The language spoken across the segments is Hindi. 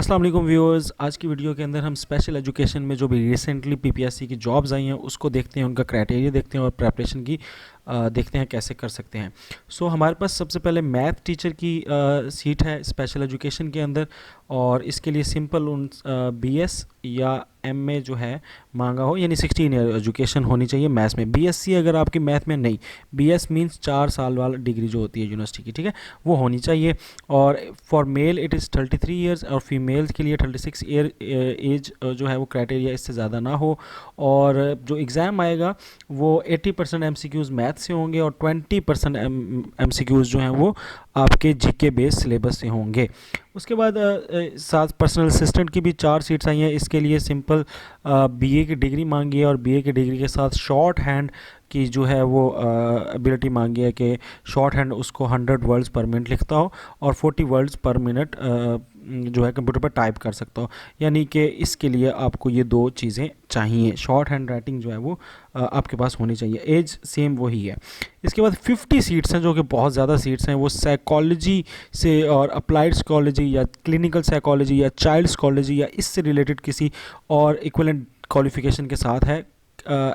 अस्सलाम वालेकुम व्यूअर्स। आज की वीडियो के अंदर हम स्पेशल एजुकेशन में जो भी रिसेंटली पीपीएससी की जॉब्स आई हैं उसको देखते हैं, उनका क्राइटेरिया देखते हैं और प्रेपरेशन की देखते हैं कैसे कर सकते हैं। हमारे पास सबसे पहले मैथ टीचर की सीट है स्पेशल एजुकेशन के अंदर, और इसके लिए सिंपल बीएस या एमए जो है मांगा हो, यानी 16 ईयर एजुकेशन होनी चाहिए मैथ्स में। बीएससी अगर आपकी मैथ में नहीं, बीएस मींस 4 साल वाला डिग्री जो होती है यूनिवर्सिटी की, ठीक है, वो होनी चाहिए। और for male it is 33 years और फीमेल्स के लिए 36 ईयर एज जो है वो क्राइटेरिया इससे ज़्यादा ना हो। और जो एग्ज़ाम आएगा वो 80% एमसीक्यूज़ मैथ से होंगे और 20% एमसीक्यूज़ जो हैं वो आपके जीके बेस सिलेबस से होंगे। उसके बाद साथ पर्सनल असिस्टेंट की भी 4 सीट्स आई हैं। इसके लिए सिंपल बीए की डिग्री मांगी है और बीए की डिग्री के साथ शॉर्ट हैंड की जो है वो एबिलिटी मांगी है कि शॉर्ट हैंड उसको 100 वर्ड्स पर मिनट लिखता हो और 40 वर्ड्स पर मिनट जो है कंप्यूटर पर टाइप कर सकता हो। यानी कि इसके लिए आपको ये 2 चीज़ें चाहिए, शॉर्ट हैंड राइटिंग जो है वो आपके पास होनी चाहिए। एज सेम वही है। इसके बाद 50 सीट्स हैं जो कि बहुत ज़्यादा सीट्स हैं, वो साइकोलॉजी से और अप्लाइड साइकोलॉजी या क्लिनिकल साइकोलॉजी या चाइल्ड साइकोलॉजी या इससे रिलेटेड किसी और इक्विवेलेंट क्वालिफिकेशन के साथ है।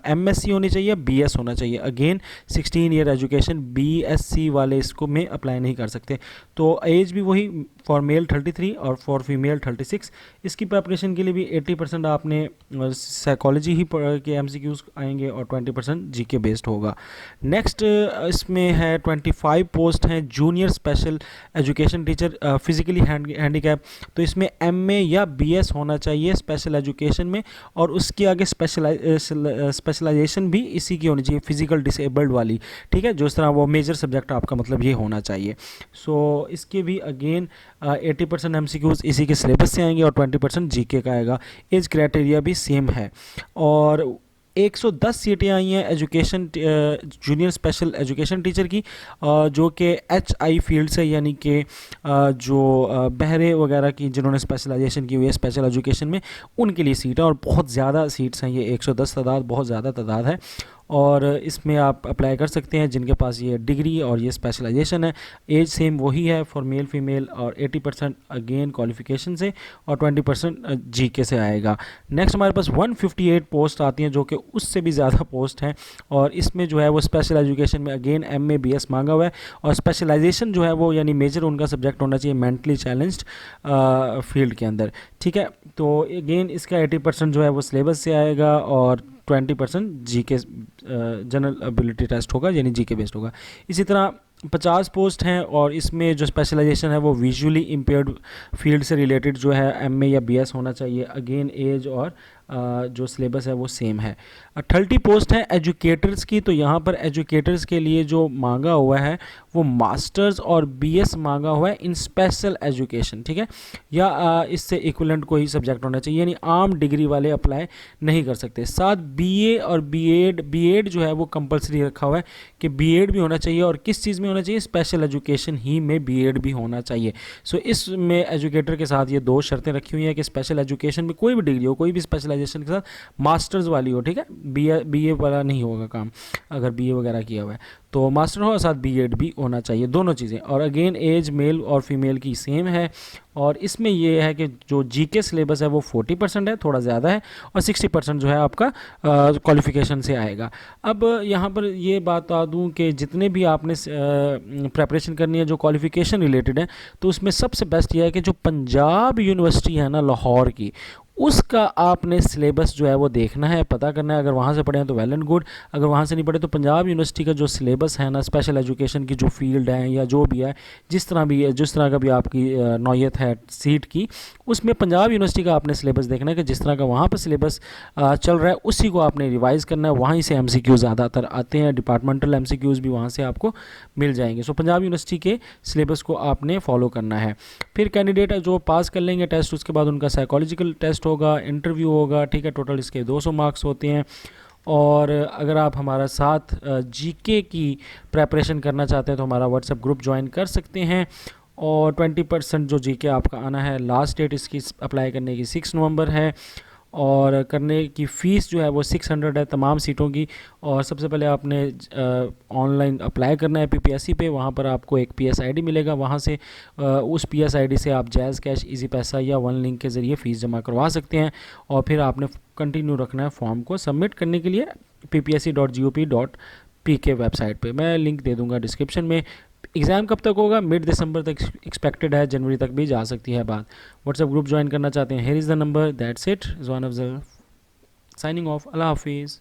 एमएससी होनी चाहिए, बीएस होना चाहिए। अगेन 16 ईयर एजुकेशन, बीएससी वाले इसको में अप्लाई नहीं कर सकते। तो एज भी वही, फॉर मेल 33 और फॉर फीमेल 36। इसकी प्रिपरेशन के लिए भी 80% आपने साइकोलॉजी ही के एमसीक्यूज आएंगे और 20% जीके बेस्ड होगा। नेक्स्ट इसमें है 25 पोस्ट हैं junior special education teacher physically handicap. तो इसमें एमए या बीएस होना चाहिए स्पेशल एजुकेशन में, और उसके आगे स्पेशलाइजेशन भी इसी की होनी चाहिए, फिजिकल डिसेबल्ड वाली, ठीक है, जो इस तरह वो मेजर सब्जेक्ट आपका मतलब ये होना चाहिए। इसके भी अगेन 80% एमसीक्यूज इसी के सिलेबस से आएंगे और 20% जीके का आएगा। एज क्राइटेरिया भी सेम है। और 110 सीटें आई हैं education junior special education teacher की, जो कि एचआई फील्ड से, यानी कि जो बहरे वगैरह की जिन्होंने स्पेशलाइजेशन की हुई है स्पेशल एजुकेशन में, उनके लिए सीट है। और बहुत ज़्यादा सीट्स हैं, ये 110 तादाद बहुत ज़्यादा तादाद है। और इसमें आप अप्लाई कर सकते हैं जिनके पास ये डिग्री और ये स्पेशलाइजेशन है। एज सेम वही है फॉर मेल फीमेल, और 80% अगेन क्वालिफिकेशन से और 20% जीके से आएगा। नेक्स्ट हमारे पास 158 पोस्ट आती हैं जो कि उससे भी ज़्यादा पोस्ट हैं, और इसमें जो है वो स्पेशल एजुकेशन में अगेन एमए बीएस मांगा हुआ है, और स्पेशलाइजेशन जो है वो यानी मेजर उनका सब्जेक्ट होना चाहिए मेंटली चैलेंज्ड फील्ड के अंदर, ठीक है। तो अगेन इसका 80% जो है वो सिलेबस से आएगा और 20% जीके जनरल एबिलिटी टेस्ट होगा, यानी जीके बेस्ड होगा। इसी तरह 50 पोस्ट हैं, और इसमें जो स्पेशलाइजेशन है वो विजुअली इम्पेयर्ड फील्ड से रिलेटेड जो है एमए या बीएस होना चाहिए। अगेन एज और जो सिलेबस है वो सेम है। 30 पोस्ट हैं एजुकेटर्स की। तो यहाँ पर एजुकेटर्स के लिए जो मांगा हुआ है वो मास्टर्स और बीएस मांगा हुआ है इन स्पेशल एजुकेशन, ठीक है, या इससे इक्विवेलेंट कोई सब्जेक्ट होना चाहिए, यानी आम डिग्री वाले अप्लाई नहीं कर सकते। साथ बीए और बीएड जो है वो कंपलसरी रखा हुआ है कि बीएड भी होना चाहिए, और किस चीज़ में होना चाहिए, स्पेशल एजुकेशन ही में बीएड भी होना चाहिए। इसमें एजुकेटर के साथ ये 2 शर्तें रखी हुई हैं कि स्पेशल एजुकेशन में कोई भी डिग्री हो, कोई भी स्पेशलाइजेशन के साथ मास्टर्स वाली हो, ठीक है, बीए वाला नहीं होगा काम अगर बीए वगैरह किया हुआ है, तो मास्टर हो और साथ बीएड भी होना चाहिए, दोनों चीज़ें। और अगेन एज मेल और फीमेल की सेम है। और इसमें ये है कि जो जीके सिलेबस है वो 40% है, थोड़ा ज़्यादा है, और 60% जो है आपका क्वालिफिकेशन से आएगा। अब यहाँ पर ये बता दूँ कि जितने भी आपने प्रेपरेशन करनी है जो क्वालिफिकेशन रिलेटेड है, तो उसमें सबसे बेस्ट ये है कि जो पंजाब यूनिवर्सिटी है ना लाहौर की, उसका आपने सिलेबस जो है वो देखना है, पता करना है। अगर वहाँ से पढ़े हैं तो वेल एंड गुड, अगर वहाँ से नहीं पढ़े तो पंजाब यूनिवर्सिटी का जो सिलेबस है ना स्पेशल एजुकेशन की जो फील्ड है या जो भी है, जिस तरह का भी आपकी नौयत है सीट की, उसमें पंजाब यूनिवर्सिटी का आपने सिलेबस देखना है कि जिस तरह का वहाँ पर सिलेबस चल रहा है उसी को आपने रिवाइज़ करना है। वहीं से एमसीक्यू ज़्यादातर आते हैं, डिपार्टमेंटल एमसीक्यूज़ भी वहाँ से आपको मिल जाएंगे। पंजाब यूनिवर्सिटी के सिलेबस को आपने फॉलो करना है। फिर कैंडिडेट जो पास कर लेंगे टेस्ट, उसके बाद उनका साइकोलॉजिकल टेस्ट होगा, इंटरव्यू होगा, ठीक है, टोटल इसके 200 मार्क्स होते हैं। और अगर आप हमारा साथ जीके की प्रेपरेशन करना चाहते हैं तो हमारा व्हाट्सएप ग्रुप ज्वाइन कर सकते हैं। और 20% जो जीके आपका आना है, लास्ट डेट इसकी अप्लाई करने की 6 नवंबर है। और करने की फ़ीस जो है वो 600 है तमाम सीटों की। और सबसे पहले आपने ऑनलाइन अप्लाई करना है पीपीएससी पे। वहाँ पर आपको एक पीएस आईडी मिलेगा, वहाँ से उस पीएस आईडी से आप जैज़ कैश, इजी पैसा या वन लिंक के ज़रिए फ़ीस जमा करवा सकते हैं। और फिर आपने कंटिन्यू रखना है फॉर्म को सबमिट करने के लिए ppsc.gop.pk वेबसाइट पे। मैं लिंक दे दूंगा डिस्क्रिप्शन में। एग्ज़ाम कब तक होगा? मिड दिसंबर तक एक्सपेक्टेड है, जनवरी तक भी जा सकती है बात। व्हाट्सएप ग्रुप ज्वाइन करना चाहते हैं, here is the number. That's it, ज़ुबान अफजल साइनिंग ऑफ। अल्लाह हाफिज़।